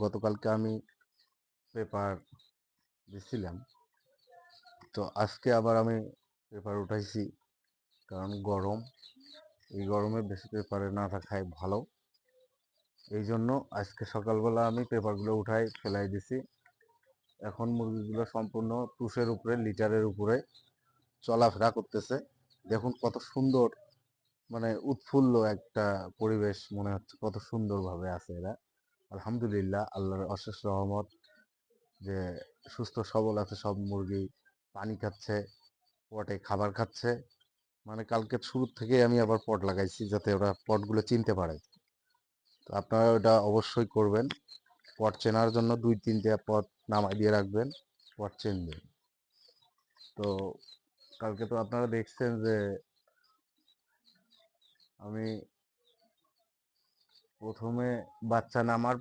গতকালকে আমি পেপার দিছিলাম, তো আজকে আবার আমি পেপার উঠাইছি, কারণ গরম। এই গরমে বেশি পেপারে না থাকাই ভালো। এই জন্য আজকে সকালবেলা আমি পেপারগুলো উঠাই ফেলাই দিছি। এখন মুরগিগুলো সম্পূর্ণ তুষের উপরে, লিটারের উপরে চলাফেরা করতেছে। দেখুন কত সুন্দর, মানে উৎফুল্ল একটা পরিবেশ মনে হচ্ছে, কত সুন্দরভাবে আছে এরা। আলহামদুলিল্লাহ, আল্লাহর অশেষ রহমত যে সুস্থ সবল আছে সব মুরগি। পানি খাচ্ছে, পটে খাবার খাচ্ছে। মানে কালকে শুরুর থেকেই আমি আবার পট লাগাইছি যাতে ওরা পটগুলো চিনতে পারে। তো আপনারা ওটা অবশ্যই করবেন। পট চেনার জন্য 2-3টে পট নামাই দিয়ে রাখবেন, পট চিনবে। তো কালকে তো আপনারা দেখছেন যে আমি প্রথমে বাচ্চা নামার